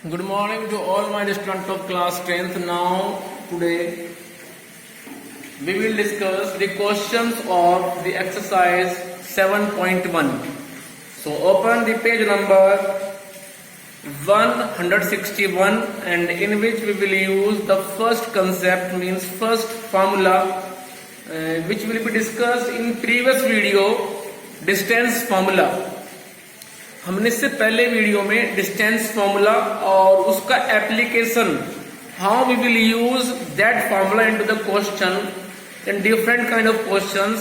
Good morning to all my students of class 10th. Now today we will discuss the questions of the exercise 7.1. So open the page number 161 and in which we will use the first concept, means first formula, which will be discussed in previous video, distance formula. हमने इससे पहले video में distance formula और उसका application, how we will use that formula into the question in different kind of questions,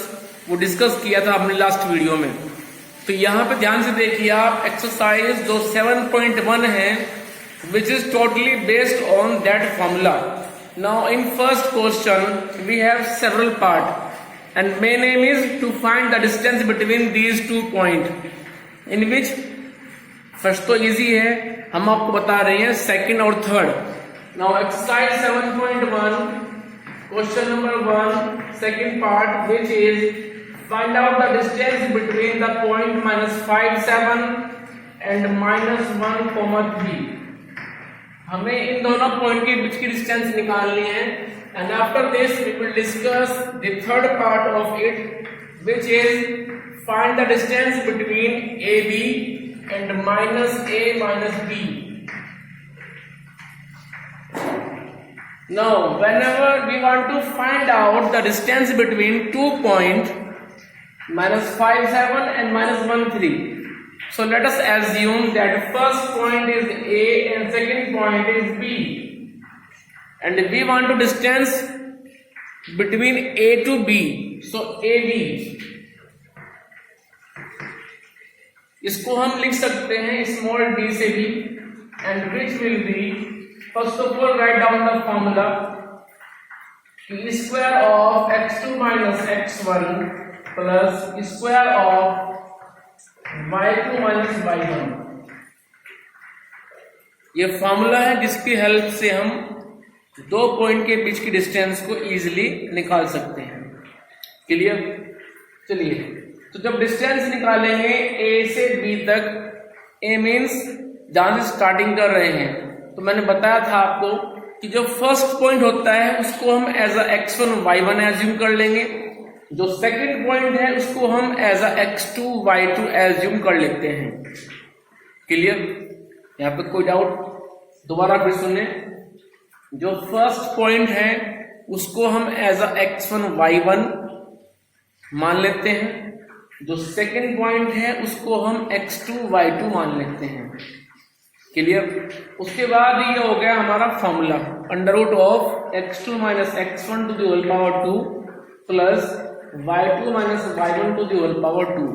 वो discuss किया था हमने लास्ट वीडियो में. तो यहाँ पे ध्यान से देखिए आप, एक्सरसाइज जो 7.1 है which is totally based on that formula. Now in first question we have several part and main aim is to find the distance between these two point, in which first तो easy है, हम आपको बता रहे हैं second और third. Now exercise 7.1 question number 1 second part which is find out the distance between the point -5 7 and -1, 3. हमें इन दोनों पॉइंट के बीच की डिस्टेंस निकालनी है and after this we will discuss the third part of it which is find the distance between AB and -A-B. Now whenever we want to find out the distance between 2 points -5 7 and -1 3, so let us assume that first point is A and second point is B, and we want to distance between A to B, so AB. इसको हम लिख सकते हैं small d से भी, and which will be, first of all right down the formula, square of x2 minus x1 plus square of y2 minus y1. ये formula है जिसकी हेल्प से हम दो पॉइंट के बीच की डिस्टेंस को इजीली निकाल सकते हैं. क्लियर? चलिए, तो जब डिस्टेंस निकालेंगे A से B तक, A मीन्स जहां से स्टार्टिंग कर रहे हैं, तो मैंने बताया था आपको कि जो फर्स्ट पॉइंट होता है उसको हम एज अ x1 y1 एज्यूम कर लेंगे, जो सेकंड पॉइंट है उसको हम एज अ x2 y2 एज्यूम कर लेते हैं. क्लियर? यहाँ पे कोई डाउट? दोबारा फिर सुने, जो फर्स्ट पॉइंट है उसको हम एज अ x1 y1 मान लेते हैं, जो सेकंड पॉइंट है उसको हम x2 y2 मान लेते हैं. क्लियर? उसके बाद ये हो गया हमारा formula, under root of x2 minus x1 to the whole power 2 plus y2 minus y1 to the whole power 2.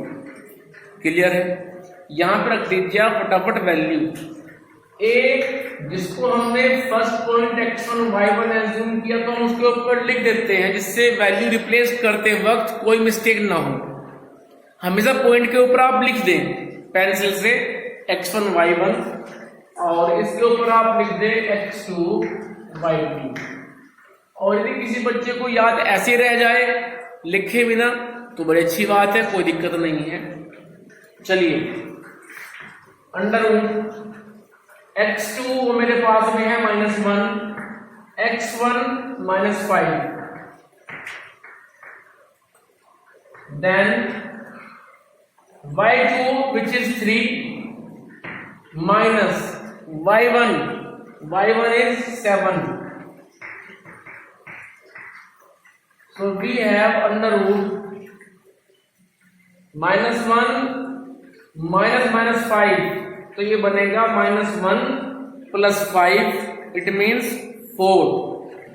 Clear है? यहां पर रख दीजिए आप फटाफट वैल्यू a, जिसको हमने first point x1 y1 assume किया तो हम उसके ऊपर लिख देते हैं, जिससे वैल्यू रिप्लेस करते वक्त कोई मिस्टेक ना हो. हमेशा पॉइंट के ऊपर आप लिख दें पेंसिल से x1 y1 और इसके ऊपर आप लिख दें x2 y2. और यदि किसी बच्चे को याद ऐसे रह जाए लिखे बिना तो बड़ी अच्छी बात है, कोई दिक्कत नहीं है. चलिए, अंडर रूट x2 वो मेरे पास में है -1, x1 -5, then y2 which is 3 minus y1 is 7. So we have under root -1 minus 5, तो ये बनेगा -1 plus 5, it means 4.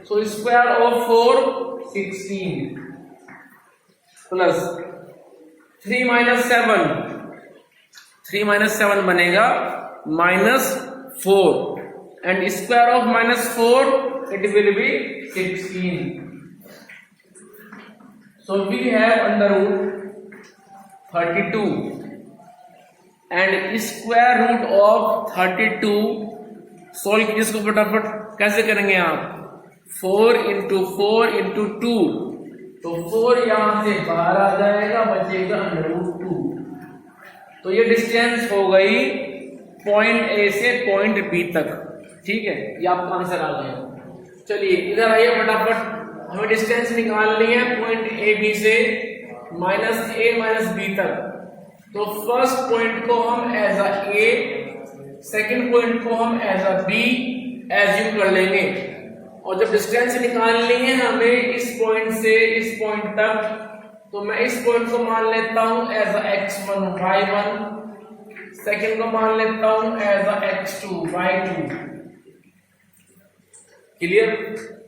So square of 4 16 plus 3 minus 7 बनेगा -4 and square of -4 it will be 16. So we have under root 32 and square root of 32 solve कीजिए इसको फटाफट. कैसे करेंगे आप? 4 into 4 into 2, तो 4 यहां से बाहर आ जाएगा, बचेगा अंडर रूट 2. तो ये डिस्टेंस हो गई पॉइंट ए से पॉइंट बी तक। ठीक है, ये आपका आंसर आ गया। चलिए इधर आइए फटाफट, हमें डिस्टेंस निकालनी है पॉइंट ए बी से माइनस ए माइनस बी तक। तो फर्स्ट पॉइंट को हम as a A, second point को हम एज अ बी एज्यूम कर लेंगे। और जब डिस्टेंस निकालनी है हमें इस पॉइंट से इस पॉइंट तक, तो मैं इस पॉइंट को मान लेता हूं as a x1 y1, second को मान लेता हूं as a x2 y2। Clear?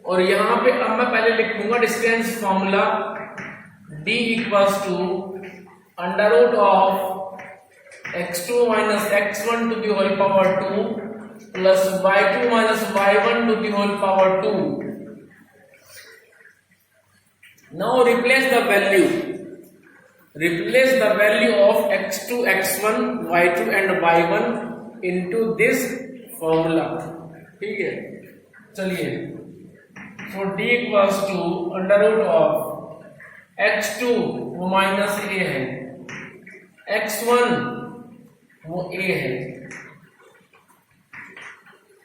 और यहां पे अब मैं पहले लिखूंगा distance formula d equals to under root of x2 minus x1 to the whole power 2 plus y2 minus y1 to the whole power 2। Now replace the value of x2, x1, y2 and y1 into this formula। ठीक है, चलिए तो d equals to under root of x2 वो minus a है, x1 वो a है,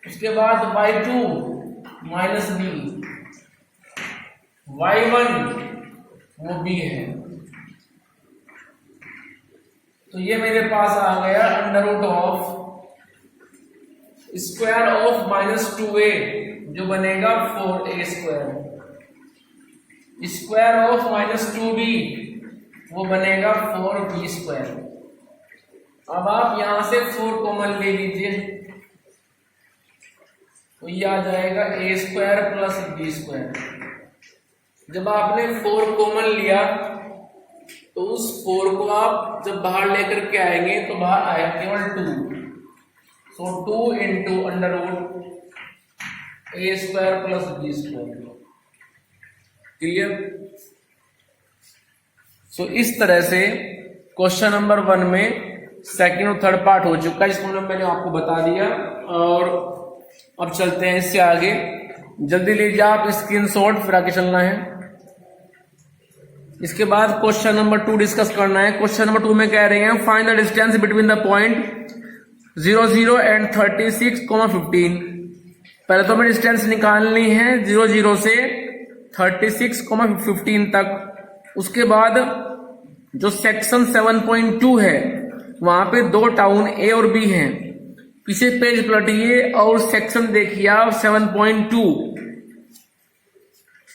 उसके बाद y2 माइनस b, y1 वो b है। तो ये मेरे पास आ गया under root of square of minus 2a जो बनेगा 4a square, square of minus 2b वो बनेगा 4b स्क्वायर। अब आप यहां से 4 कॉमन ले लीजिए, तो ये आ जाएगा a square plus b square. जब आपने 4 कॉमन लिया तो उस 4 को आप जब बाहर लेकर के आएंगे तो बाहर आया केवल 2। So 2 into under root a square plus b square. Clear? So इस तरह से क्वेश्चन नंबर 1 में सेकंड और थर्ड पार्ट हो चुका है, जिसको मैंने आपको बता दिया। और अब चलते हैं इससे आगे। जल्दी लीजिए आप स्क्रीनशॉट, फिर आगे चलना है। इसके बाद क्वेश्चन नंबर 2 डिस्कस करना है। क्वेश्चन नंबर 2 में कह रहे हैं find the distance between the point 0, 0 and 36, 15। पहले तो हमें डिस्टेंस निकालनी है 0, 0 से 36, 15 तक। उसके बाद जो सेक्शन 7.2 है वहां पे 2 टाउन ए और बी हैं। पीछे पेज पलटिए और सेक्शन देखिए आप 7.2,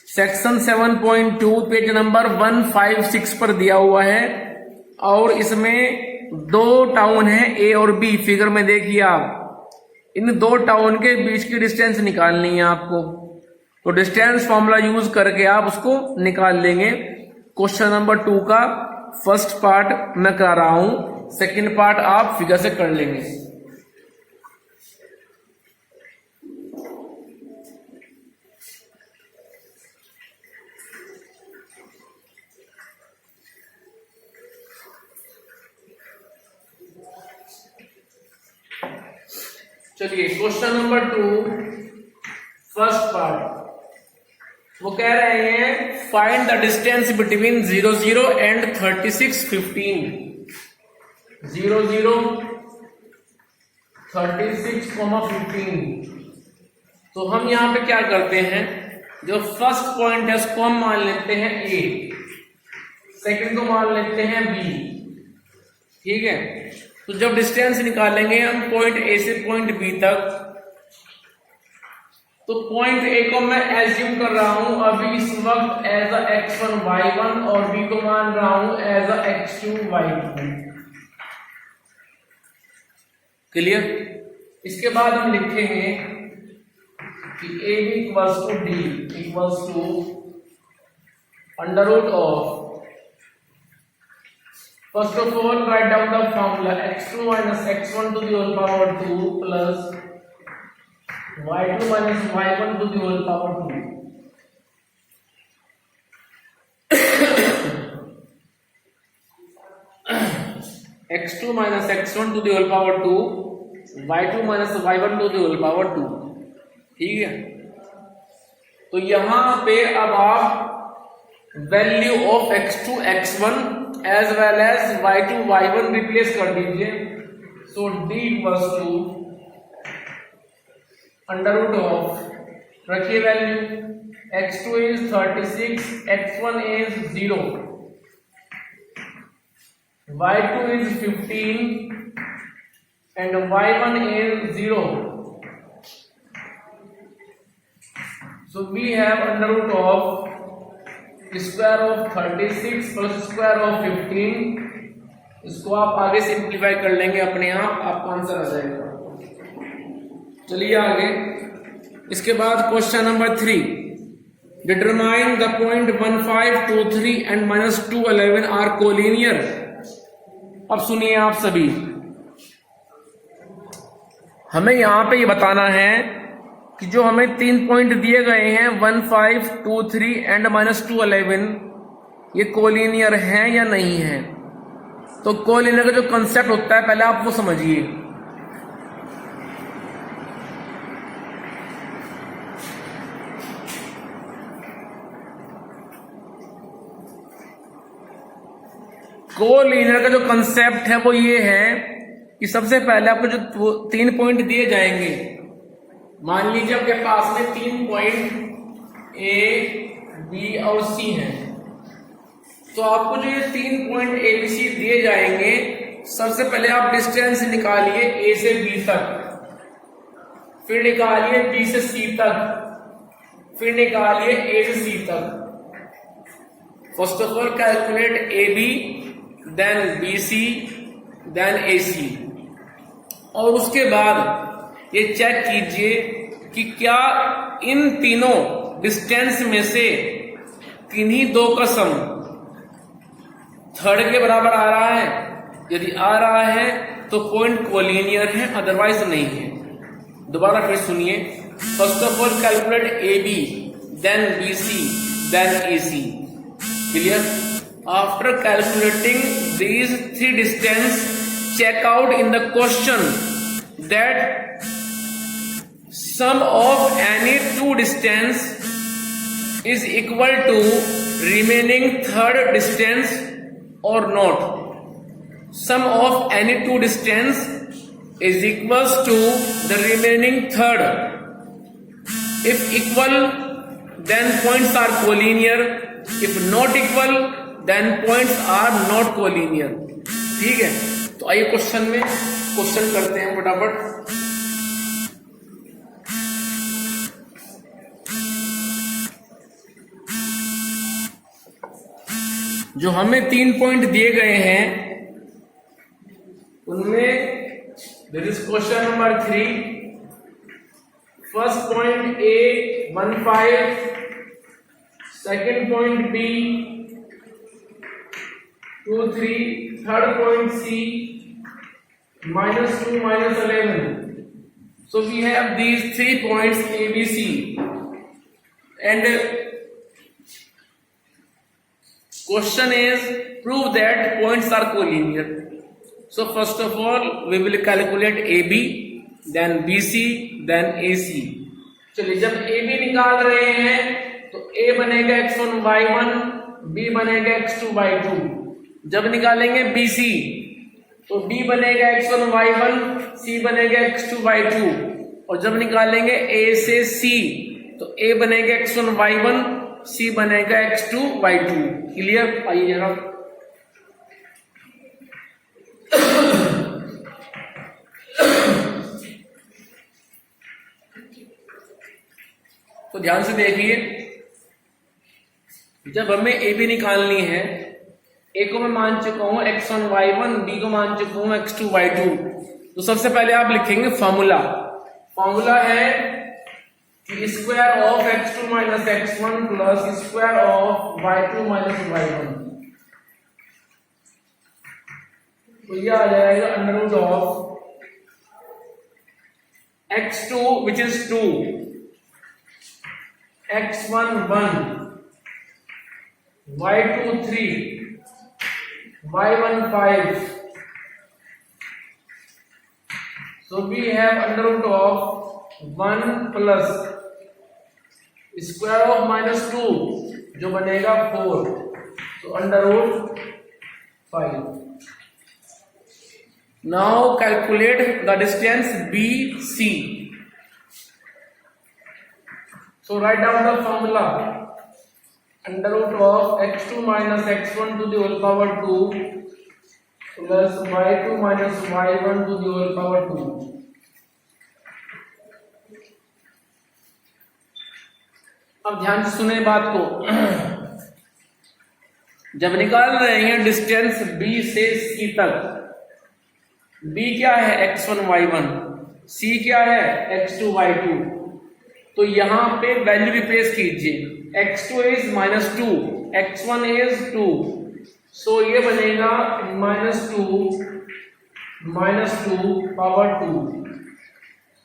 सेक्शन 7.2 पेज नंबर 156 पर दिया हुआ है। और इसमें 2 टाउन है ए और बी। फिगर में देखिए आप, इन 2 टाउन के बीच की डिस्टेंस निकालनी है आपको। तो डिस्टेंस फॉर्मूला यूज करके आप उसको निकाल लेंगे। क्वेश्चन नंबर 2 का फर्स्ट पार्ट मैं करा रहा हूं, सेकंड पार्ट आप फिगर से कर लेंगे। चलिए क्वेश्चन नंबर 2 फर्स्ट पार्ट, वो कह रहे हैं find the distance between 0, 0 and 36, 15। 0, 0, 36, 15। तो हम यहां पे क्या करते हैं, जो फर्स्ट पॉइंट है उसको हम मान लेते हैं ए, सेकंड को मान लेते हैं बी। ठीक है, तो जब डिस्टेंस निकालेंगे हम पॉइंट ए से पॉइंट बी तक, तो पॉइंट ए को मैं एज्यूम कर रहा हूं अभी इस वक्त एज अ x1 y1 और बी को मान रहा हूं as a x2 y2। Clear? इसके बाद हम लिखेंगे कि A B equals to D equals to under root of, first of all write down the formula x2 minus x1 to the whole power 2 plus y2 minus y1 to the whole power 2। x2 minus x1 to the whole power 2, y2 minus y1 to the whole power 2। ठीक है, तो यहां पे अब आप value of x2 x1 as well as y2 y1 replace कर दीजिए। So d equals to under root of, रखिए value, x2 is 36, x1 is 0, y2 is 15 and y1 is 0. So we have under root of square of 36 plus square of 15. इसको आप आगे simplify कर लेंगे अपने आप, आपका आंसर आ जाएगा। चलिए आगे, इसके बाद question number 3, determine the point 1, 5, 2, 3 and -2, 11 are collinear. अब सुनिए आप सभी, हमें यहां पे ये बताना है कि जो हमें 3 पॉइंट दिए गए हैं 1, 5, 2, 3 एंड -2, 11, ये कोलिनियर है या नहीं है। तो कोलिनियर का जो कंसेप्ट होता है पहले आप वो समझिए। कोलिनियर का जो कंसेप्ट है वो ये है कि सबसे पहले आपको जो 3 पॉइंट दिए जाएंगे, मान लीजिए आपके पास में 3 पॉइंट ए, बी और सी हैं, तो आपको जो ये 3 पॉइंट ए बी सी दिए जाएंगे, सबसे पहले आप डिस्टेंस निकालिए ए से बी तक, फिर निकालिए बी से सी तक, फिर निकालिए ए से सी तक। First of all calculate A B, then B C, then A C, और उसके बाद ये चेक कीजिए कि क्या इन तीनों डिस्टेंस में से किन्हीं दो का सम थर्ड के बराबर आ रहा है। यदि आ रहा है तो पॉइंट कोलिनियर है, अदरवाइज नहीं है। दोबारा फिर सुनिए, first of all calculate A B, then B C, then A C. Clear? After calculating these 3 distance, check out in the question that sum of any 2 distance is equal to remaining third distance or not. Sum of any 2 distance is equals to the remaining third. If equal, then points are collinear. If not equal, then points are not collinear. ठीक है, तो आइए question में question करते हैं फटाफट। जो हमें 3 पॉइंट दिए गए हैं उनमें this is question number 3। First point A 1, 5, second point B 2, 3, third point C, -2, -11. So we have these 3 points A, B, C, and question is prove that points are collinear. So first of all we will calculate AB, then BC, then AC. चलिए, जब AB निकाल रहे हैं तो A बनेगा x1 y1, B बनेगा x2 y2। जब निकालेंगे BC तो B बनेगा x1 y1, C बनेगा x2 y2, और जब निकालेंगे A से C तो A बनेगा x1 y1, C बनेगा x2 y2। क्लियर? आइए जरा, तो ध्यान से देखिए, जब हमें ए बी निकालनी है, ए को मैं मान चुका हूं x1 y1, बी को मान चुका हूं x2 y2, तो सबसे पहले आप लिखेंगे फॉर्मूला। फॉर्मूला है कि square of x2 minus x1 plus square of y2 minus y1, तो यह आ जाएगा under root of x2 which is 2, x1 1, y2 3, y1 5. So we have under root of 1 plus square of minus 2 जो बनेगा 4, तो under root 5। Now calculate the distance BC. So write down the formula. Under root of x2 minus x1 to the whole power 2 plus y2 minus y1 to the whole power 2. अब ध्यान से सुने बात को। जब निकाल रहे हैं डिस्टेंस B से C तक, B क्या है x1 y1, C क्या है x2 y2, तो यहां पे वैल्यू रिप्लेस कीजिए। x2 इज -2, x1 इज 2, सो ये बनेगा -2 पावर 2।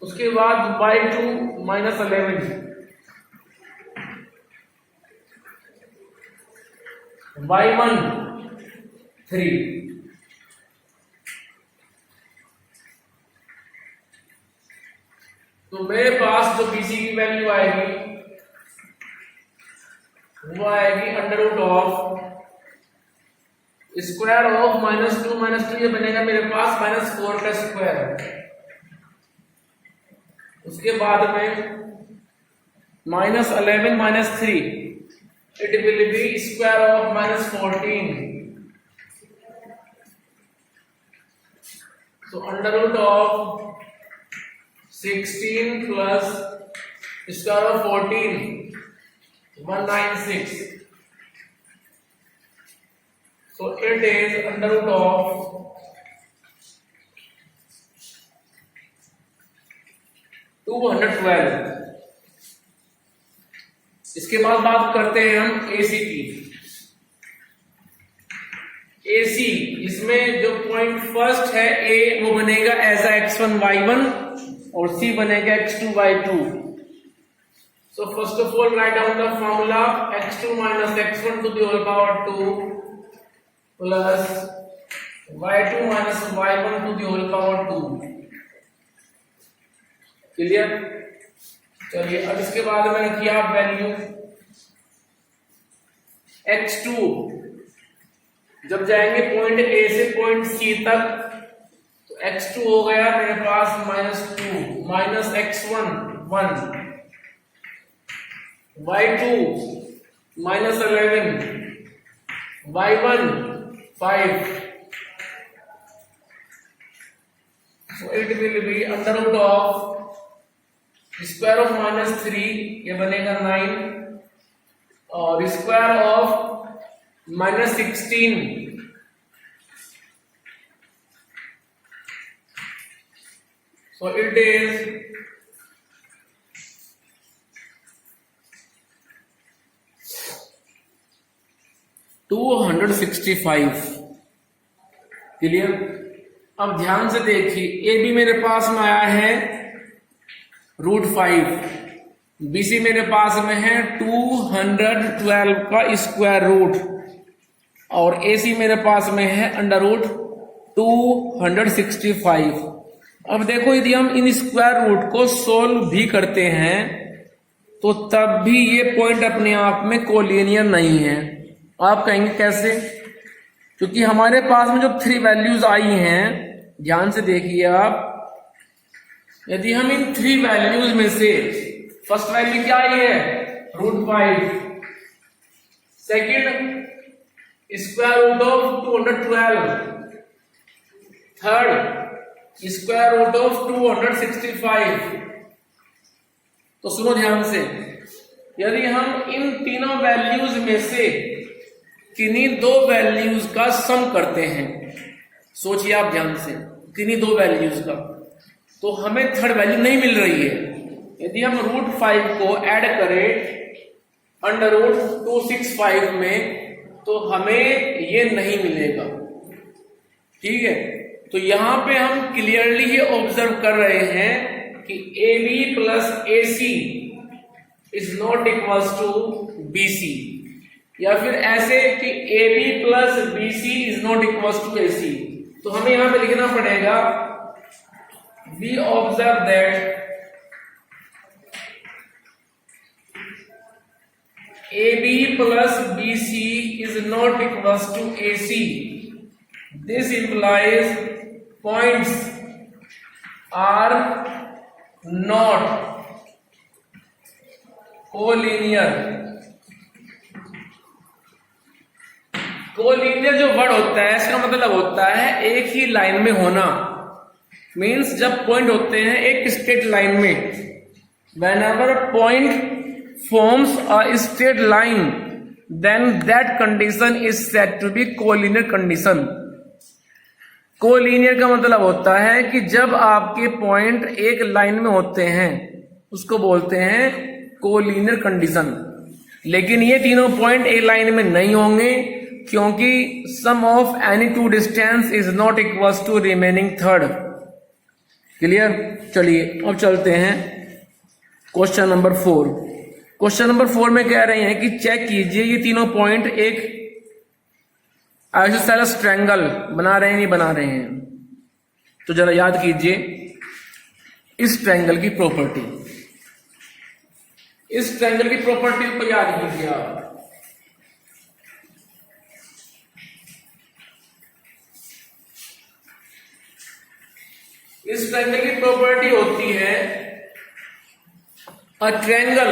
उसके बाद y2 -11, y1 3। तो मेरे पास जो BC की वैल्यू आएगी वो आएगी under root of square of -2 ये बनेगा मेरे पास -4 का स्क्वायर। उसके बाद में -11 -3 it will be square of -14। तो under root of 16 plus square of 14, 196. So it is under root of 212। इसके बाद बात करते हैं हम AC की। AC इसमें जो पॉइंट फर्स्ट है A वो बनेगा एज x1 y1 और C बनेगा x2 y2। So first of all write down the formula x2 minus x1 to the whole power 2 plus y2 minus y1 to the whole power 2। Clear? चलिए अब इसके बाद मैंने किया वैल्यू x2 जब जाएंगे पॉइंट A से पॉइंट C तक, तो x2 हो गया मेरे पास -2 minus x1 1, y2 -11, y1 5। So it will be under root of square of -3 ये बनेगा 9 और square of -16 so it is 265। Clear? अब ध्यान से देखिए ए बी मेरे पास में आया है √5, BC मेरे पास में है 212 का स्क्वायर रूट और AC मेरे पास में है अंडर रूट 265। अब देखो यदि हम इन स्क्वायर रूट को सोल्व भी करते हैं तो तब भी ये पॉइंट अपने आप में कोलिनियर नहीं है। आप कहेंगे कैसे? क्योंकि हमारे पास में जो 3 वैल्यूज आई हैं, ध्यान से देखिए आप, यदि हम इन 3 वैल्यूज में से फर्स्ट वैल्यू क्या आई है √5, second square root of 212, third square root of 265। तो सुनो ध्यान से, यदि हम इन तीनों वैल्यूज में से किन्हीं 2 वैल्यूज का सम करते हैं, सोचिए आप ध्यान से, किन्हीं 2 वैल्यूज का, तो हमें थर्ड वैल्यू नहीं मिल रही है। यदि हम √5 को ऐड करें अंडर रूट 265 में तो हमें ये नहीं मिलेगा। ठीक है? तो यहां पे हम क्लियरली ये ऑब्जर्व कर रहे हैं कि AB plus AC is not equals to BC, या फिर ऐसे कि AB plus BC is not equals to AC। तो हमें यहां पे लिखना पड़ेगा we observe that AB plus BC is not equals to AC. This implies points are not collinear। Collinear जो वर्ड होता है इसका मतलब होता है एक ही लाइन में होना। मीन्स जब पॉइंट होते हैं एक स्ट्रेट लाइन में, whenever point forms a straight line then that condition is said to be collinear condition। Collinear का मतलब होता है कि जब आपके पॉइंट एक लाइन में होते हैं उसको बोलते हैं कोलिनियर कंडीशन। लेकिन ये तीनों पॉइंट एक लाइन में नहीं होंगे क्योंकि sum of any two distance is not equals to remaining third. Clear? चलिए अब चलते हैं क्वेश्चन नंबर 4। क्वेश्चन नंबर 4 में कह रहे हैं कि चेक कीजिए ये तीनों पॉइंट एक आइसोसेलेस ट्रायंगल बना रहे हैं नहीं बना रहे हैं। तो जरा याद कीजिए इस ट्रायंगल की प्रॉपर्टी, इस ट्रायंगल की प्रॉपर्टी को याद कीजिए आप। इस ट्रायंगल की प्रॉपर्टी होती है a triangle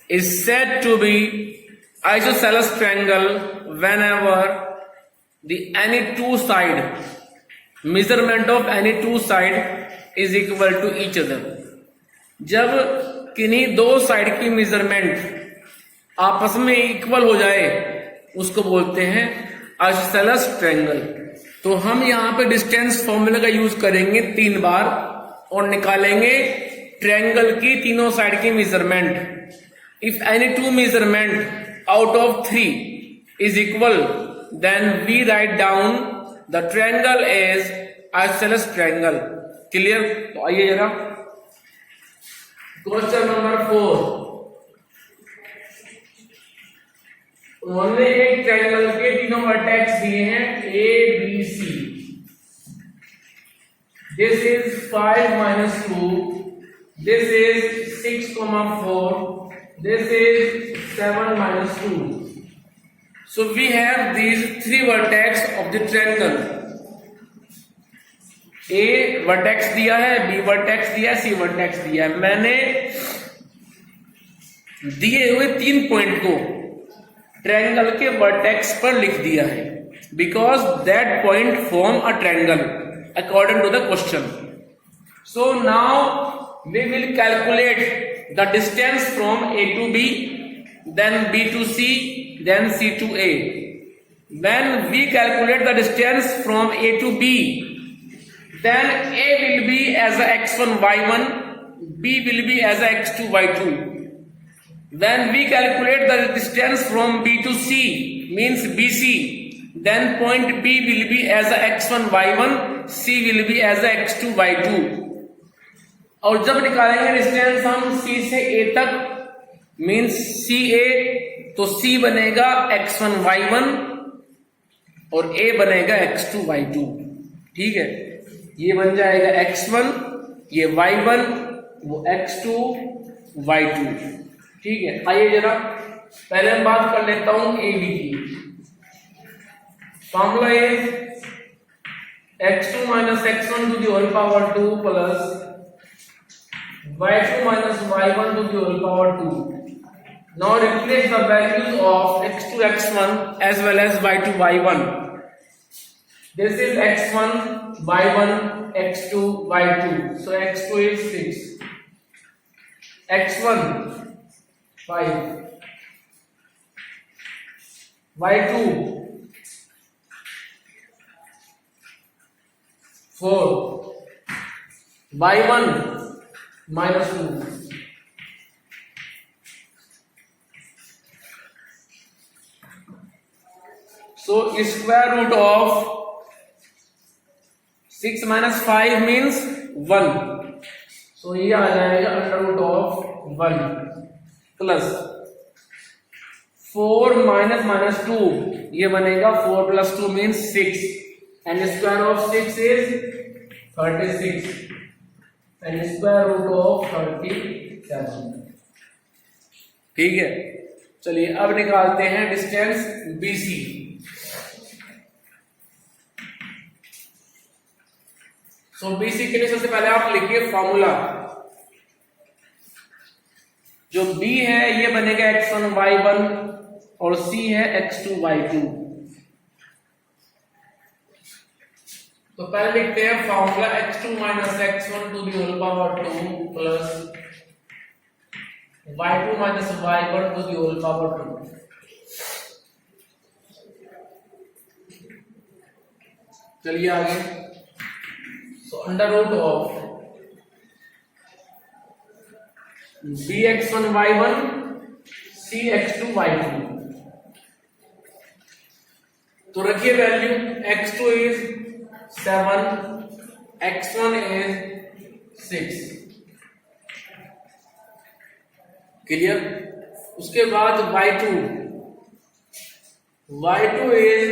is said to be isosceles triangle whenever the any two side measurement of any two side is equal to each other. जब किन्हीं दो साइड की मेजरमेंट आपस में इक्वल हो जाए उसको बोलते हैं आइसोसेलेस ट्रायंगल। तो हम यहां पे डिस्टेंस फॉर्मूला का यूज करेंगे 3 बार और निकालेंगे ट्रायंगल की तीनों साइड की measurement. If any two measurement out of 3 is equal then we write down the triangle as isosceles triangle. Clear? तो आइए जरा क्वेश्चन नंबर 4। उन्होंने एक ट्रायंगल के तीनों वर्टेक्स दिए हैं A B C। This is 5 minus 2, this is 6, 4, this is 7 minus 2। So we have these 3 vertex of the triangle। A vertex दिया है, B वर्टेक्स दिया है, C वर्टेक्स दिया है। मैंने दिए हुए 3 पॉइंट को ट्रायंगल के वर्टेक्स पर लिख दिया है because that point form a triangle according to the question. So now we will calculate the distance from A to B, then B to C, then C to A। When we calculate the distance from A to B, then A will be as a x1 y1, B will be as a x2 y2। When we calculate the distance from B to C means BC, then point B will be as a x1 y1, C will be as a x2 y2। और जब निकालेंगे distance हम C से A तक means CA, तो C बनेगा x1 y1 और A बनेगा x2 y2। ठीक है, ये बन जाएगा x1, ये y1, वो x2 y2। ठीक है, आइए जरा पहले हम बात कर लेता हूं ए बी की। Formula is x2 minus x1 to the whole power 2 plus y2 minus y1 to the whole power 2। Now replace the values of x2 x1 as well as y2 y1। This is x1 y1 x2 y2, so x2 is 6, x1 5, y2 4, y1 minus 2। So square root of 6 minus 5 means 1, so ये आ जाएगा under root of 1 plus 4 minus minus 2, ये बनेगा 4 plus 2 means 6 and square of 6 is 36 and square root of 37। ठीक है, चलिए अब निकालते हैं डिस्टेंस BC। सो BC के लिए सबसे पहले आप लिखिए फॉर्मूला। जो B है ये बनेगा x1 y1 और C है x2 y2। तो पहले लिखते हैं formula x2 minus x1 to the whole power 2 plus y2 minus y1 to the whole power 2। चलिए आगे। So under root of bx1 y1 cx2 y2। तो रखिए value, x2 is 7, x1 is 6। Clear. उसके बाद y2 इज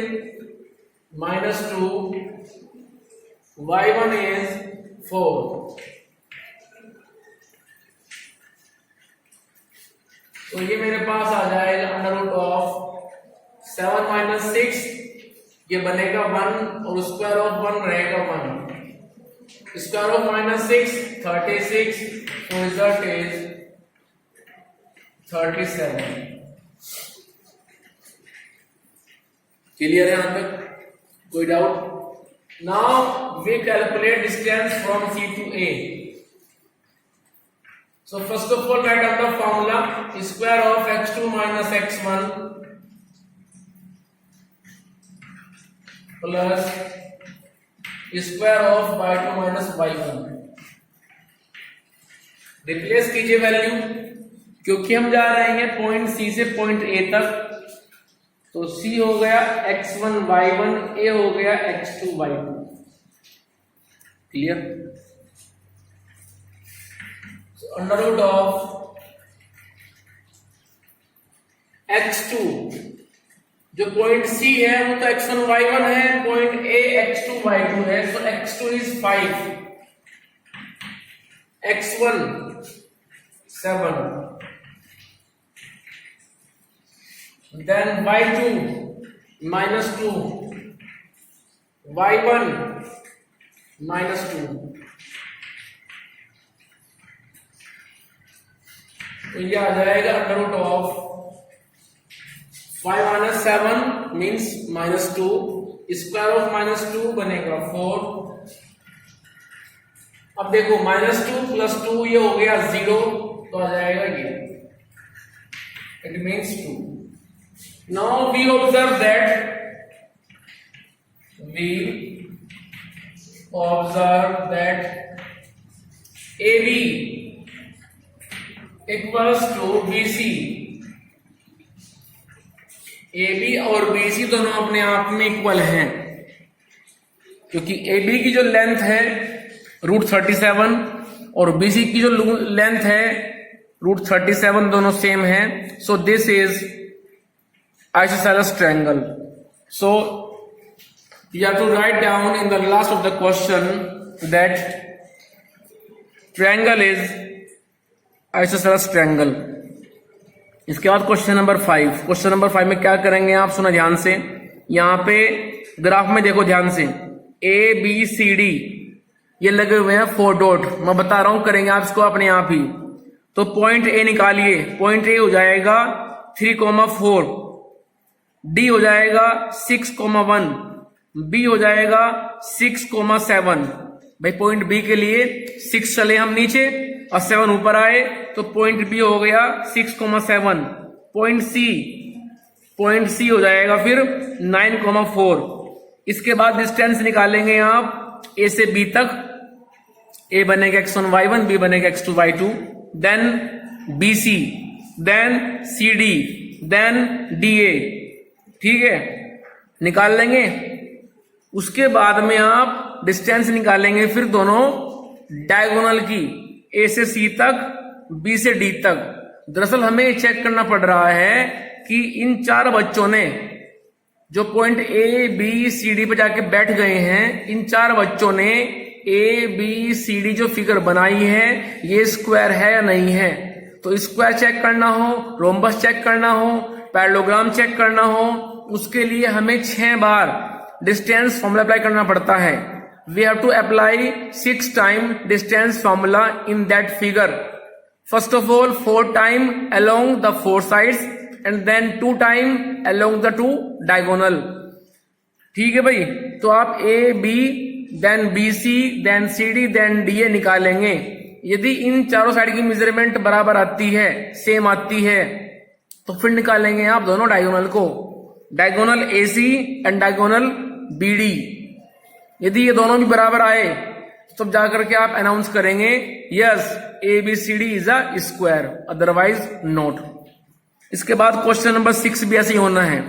-2, y1 is 4। तो ये मेरे पास आ जाएगा अंडर रूट ऑफ 7 माइनस 6, ये बनेगा 1 और स्क्वायर ऑफ 1 रहेगा 1। स्क्वायर ऑफ -6 36, तो रिजल्ट इज 37। क्लियर है यहां तक? कोई doubt? Now we calculate distance from C to A. So first of all write down the formula, square of x2 minus x1 plus square of y2 minus y1। Replace कीजिए value, क्योंकि हम जा रहे हैं पॉइंट C से point A तक। तो C हो गया x1 y1, A हो गया x2 y2। Clear. Under root of x2, जो पॉइंट C है वो तो x1 y1 है, पॉइंट A x2 y2 है। सो x2 is 5, x1 7, then y2 -2, y1 -2। तो ये आ जाएगा under root of 5 minus 7 means -2, square of -2 बनेगा 4। अब देखो -2 + 2 ये हो गया 0, तो आ जाएगा ये, it means 2। Now we observe that AB equals to BC। AB और BC दोनों अपने आप में इक्वल हैं, क्योंकि AB की जो लेंथ है √37 और BC की जो लेंथ है √37, दोनों सेम है। So this is isosceles triangle. So you have to write down in the last of the question that triangle is isosceles triangle। इसके बाद क्वेश्चन नंबर 5। क्वेश्चन नंबर 5 में क्या करेंगे आप सुना ध्यान से। यहाँ पे ग्राफ में देखो ध्यान से, ABCD ये लगे हुए हैं 4 डॉट। मैं बता रहा हूं, करेंगे आप इसको अपने आप ही। तो पॉइंट A निकालिए। पॉइंट A हो जाएगा 3,4, D हो जाएगा 6,1, B हो जाएगा 6,7। भाई पॉइंट B के लिए 6 चले हम नीचे और 7 ऊपर आए, तो पॉइंट B हो गया 6,7। पॉइंट C हो जाएगा फिर 9,4। इसके बाद डिस्टेंस निकालेंगे आप A से B तक। A बनेगा x1 y1, B बनेगा x2 y2, then BC, then CD, then DA। ठीक है, निकाल लेंगे। उसके बाद में आप डिस्टेंस निकालेंगे फिर दोनों डायगोनल की, A से C तक, B से D तक। दरअसल हमें चेक करना पड़ रहा है कि इन 4 बच्चों ने जो point A B C D पे जाके बैठ गए हैं, इन 4 बच्चों ने A B C D जो फिगर बनाई है ये स्क्वायर है या नहीं है। तो स्क्वायर चेक करना हो, रोम्बस चेक करना हो, पैरेललोग्राम चेक करना हो, उसके लिए हमें 6 बार डिस्टेंस फॉर्मूला अप्लाई करना पड़ता है। we have to apply 6 time distance formula in that figure. First of all 4 time along the 4 sides and then 2 time along the 2 diagonal. ठीक है भाई, तो आप A B then B C then C D then D A निकालेंगे। यदि इन चारों side की measurement बराबर आती है, सेम आती है, तो फिर निकालेंगे आप दोनों डायगोनल को, diagonal A C and diagonal B D. यदि ये दोनों भी बराबर आए तब जाकर के आप अनाउंस करेंगे yes A B C D is a square, otherwise not. इसके बाद क्वेश्चन नंबर 6 भी ऐसे ही होना है।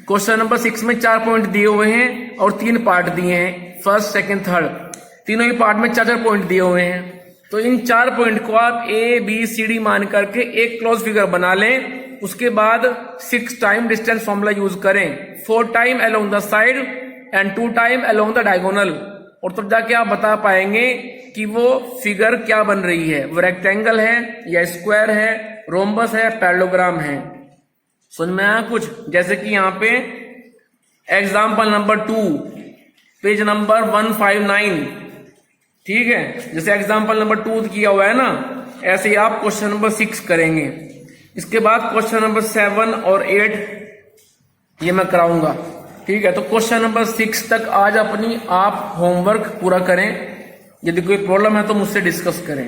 क्वेश्चन नंबर 6 में 4 पॉइंट दिए हुए हैं और 3 पार्ट दिए हैं, फर्स्ट सेकंड थर्ड, तीनों ही पार्ट में 4 पॉइंट दिए हुए हैं। तो इन 4 पॉइंट को आप ए बी सी डी मान करके एक क्लोज फिगर बना लें। उसके बाद 6 टाइम डिस्टेंस फॉर्मूला यूज करें, 4 time along the side and 2 time along the diagonal, और तब जाके आप बता पाएंगे कि वो फिगर क्या बन रही है, वो रेक्टेंगल है या स्क्वायर है, रोम्बस है, पैरेललोग्राम है। समझ में आया कुछ? जैसे कि यहाँ पे एग्जाम्पल नंबर 2 पेज नंबर 159, ठीक है, जैसे एग्जाम्पल नंबर 2 किया हुआ है ना, ऐसे ही आप क्वेश्चन नंबर 6 करेंगे। इसके बाद क्वेश्चन नंबर 7 और 8 ये मैं कराऊंगा, ठीक है। तो क्वेश्चन नंबर 6 तक आज अपनी आप होमवर्क पूरा करें। यदि कोई प्रॉब्लम है तो मुझसे डिस्कस करें।